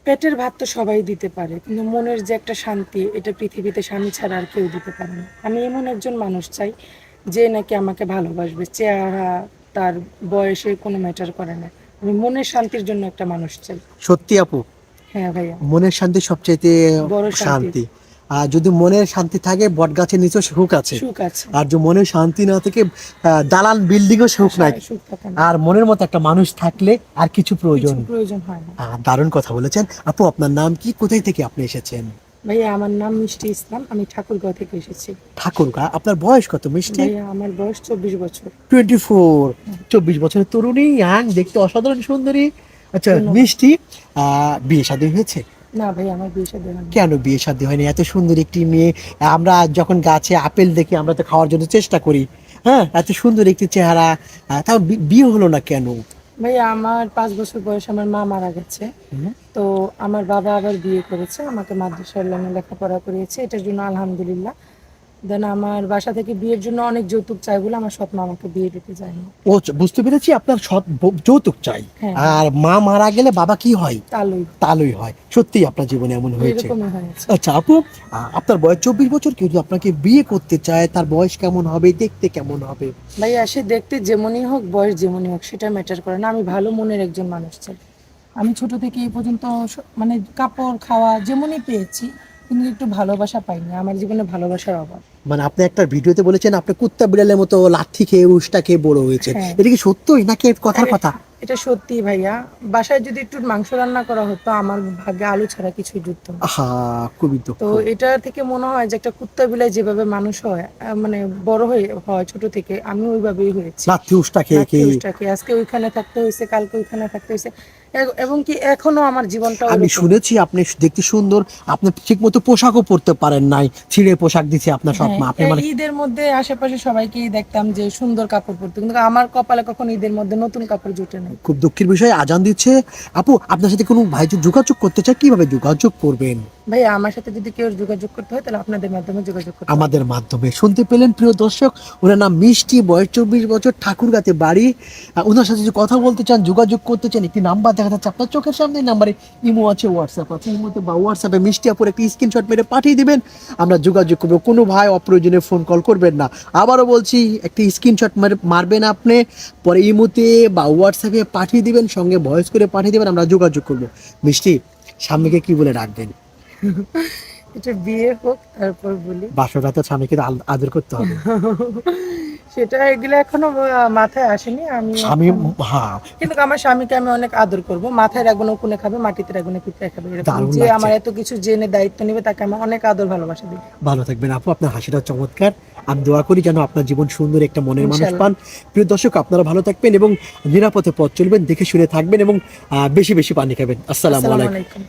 পেটের ভাত তো সবাই দিতে পারে, কিন্তু মনের যে একটা শান্তি, এটা পৃথিবীতে স্বামী ছাড়া আর কেউ দিতে পারে না। আমি এমন একজন মানুষ চাই যে নাকি আমাকে ভালোবাসবে। চেহারা, তার বয়সে কোনো ম্যাটার করে না। আমি মনের শান্তির জন্য একটা মানুষ চাই। সত্যি আপু, হ্যাঁ ভাইয়া, মনের শান্তি সবচাইতে বড় শান্তি। শান্তি। আর যদি মনের শান্তি থাকে বট গাছের নিচেও সুখ আছে। সুখ আছে। আর যদি মনের শান্তি না থাকে দালান বিল্ডিংও সুখ নাই। সুখ থাকে না। আর মনের মতো একটা মানুষ থাকলে আর কিছু কিছু প্রয়োজন। প্রয়োজন হয় না। দারুণ কথা বলেছেন আপু। আপনার নাম কি, কোথায় থেকে আপনি এসেছেন? ভাইয়া, আমার নাম মিষ্টি ইসলাম, আমি ঠাকুরগাঁও থেকে এসেছি। ঠাকুরগা। আপনার বয়স কত মিষ্টি? ভাইয়া, আমার বয়স 24 বছর। 24। 24 বছরের তরুণী, ইয়াং, দেখতে অসাধারণ সুন্দরী। আচ্ছা ধন্যবাদ। মিষ্টি, বিয়ে শাদী হয়েছে? না ভাই, আমার বিয়ে শাদী হয়নি। কেন বিয়ে শাদী হয়নি? এত সুন্দর একটি মেয়ে। আমরা যখন গাছে আপেল দেখি আমরা তো খাওয়ার জন্য চেষ্টা করি। হ্যাঁ, এত সুন্দর একটি চেহারা, তাও বিয়ে হলো না কেন? ভাইয়া, আমার 5 বছর বয়সে আমার মা মারা গেছে। হুম। তো আমার বাবা আবার বিয়ে করেছে, আমাকে মাদ্রাসার লাইনে লেখাপড়া করিয়েছে, এটার জন্য আলহামদুলিল্লাহ। দেন আমার বাসা থেকে বিয়ের জন্য অনেক যৌতুক চাই বলে আমার সৎ মা আমাকে বিয়ে দিতে চায়নি। ও বুঝতে পেরেছি, আপনার সৎ যৌতুক চাই। হ্যাঁ। আর মা মারা গেলে বাবা কি হয়? তালুই। তালুই হয়। সত্যি আপনার জীবনে এমন হয়েছে? এরকমই হয়েছে। আচ্ছা আপু, আপনার বয়স 24 বছর, কেউ যদি আপনাকে বিয়ে করতে চায় তার বয়স কেমন হবে, দেখতে কেমন হবে? ভাইয়া, সে দেখতে যেমনই হোক, বয়স যেমনই হোক, সেটা ম্যাটার করে না। আমি ভালো মনের একজন মানুষ চাই। আমি ছোট থেকে এই পর্যন্ত মানে কাপড় খাওয়া যেমনই পেয়েছি, কিন্তু একটু ভালোবাসা পাইনি। আমার জীবনে ভালোবাসার অভাব। মানে আপনি একটা ভিডিওতে বলেছেন আপনি কুত্তা বিড়ালের মতো লাথি খেয়ে উষ্টা খেয়ে বড় হয়েছে, হ্যাঁ। এটা কি সত্যই নাকি কথার কথা? এটা সত্যি ভাইয়া। বাসায় যদি একটু মাংস রান্না করা হতো, আমার ভাগ্যে আলু ছাড়া কিছুই জুটতো না। হা, খুবই তো দুঃখ। এটা থেকে মনে হয় যে একটা কুত্তা বিলাই যেভাবে মানুষ হয়, মানে বড় হয়ে হয় ছোট থেকে, আমি ওইভাবেই হয়েছি। লাথি উষ্টা খেয়ে লাঠি খেয়ে। উষ্টাকে আজকে ওইখানে থাকতে হয়েছে, কালকে ওইখানে থাকতে হয়েছে, এবং কি এখনো আমার জীবনটা আমি ওরকম। শুনেছি আপনি দেখতে সুন্দর, আপনি ঠিক মতো পোশাকও পরতে পারেন নাই, ছিঁড়ে পোশাক দিছে আপনার সৎ হ্যাঁ, মা। আপনি মানে ঈদের মধ্যে আশেপাশে সবাইকেই দেখতাম যে সুন্দর কাপড় পরতে, কিন্তু আমার কপালে কখনো ঈদের মধ্যে নতুন কাপড় জুটে নাই। খুব দুঃখের বিষয়, আজান দিচ্ছে। আপু, আপনার সাথে কোনো ভাই যদি যোগাযোগ করতে চায় কিভাবে যোগাযোগ করবেন? ভাই, আমার সাথে যদি কেউ যোগাযোগ করতে হয়, তাহলে আপনাদের মাধ্যমে যোগাযোগ করতে হবে। আমাদের মাধ্যমে। শুনতে পেলেন প্রিয় দর্শক, ওনার নাম মিষ্টি, বয়স 24 বছর, ঠাকুরগাঁতে বাড়ি। ওনার সাথে যদি কথা বলতে চান, যোগাযোগ করতে চান, একটি নাম্বার দেখা যাচ্ছে আপনার চোখের সামনে। নাম্বারে ইমো আছে, হোয়াটসঅ্যাপ আছে। ইমোতে বা হোয়াটসঅ্যাপে মিষ্টি আপুর একটি স্ক্রিনশট মেরে পাঠিয়ে দিবেন, আমরা যোগাযোগ করবো। কোনো ভাই অপ্রয়োজনে ফোন কল করবেন না। আবারও বলছি, একটি স্ক্রিনশট মারবেন আপনি, পরে ইমোতে বা হোয়াটসঅ্যাপে পাঠিয়ে দিবেন, সঙ্গে ভয়েস করে পাঠিয়ে দিবেন, আমরা যোগাযোগ করবো। মিষ্টি, স্বামীকে কি বলে রাখবেন? এটা বিয়ে হোক তারপর বলি। বাসর তো স্বামীকে তো আদর করতে হবে। সেটা এগুলো এখনো মাথায় আসেনি আমি স্বামী, এখন। হ্যাঁ। কিন্তু আমার স্বামীকে আমি অনেক আদর করব। মাথায় রাখবো না কোণে খাবে, মাটিতে রাখবো না পিঁপড়ে খাবে, এরকম দারুণ যে লাগছে। আমার এত কিছু জেনে দায়িত্ব নেবে, তাকে আমি অনেক আদর ভালোবাসা দিই। ভালো থাকবেন আপু, আপনার হাসিটা চমৎকার। আমি দোয়া করি যেন আপনার জীবন সুন্দর একটা মনের মানুষ ইনশাল্লাহ। পান। প্রিয় দর্শক, আপনারা ভালো থাকবেন এবং নিরাপদে পথ চলবেন, দেখে শুনে থাকবেন এবং বেশি বেশি পানি খাবেন। আসসালামু আসসালামু আলাইকুম। আলাইকুম।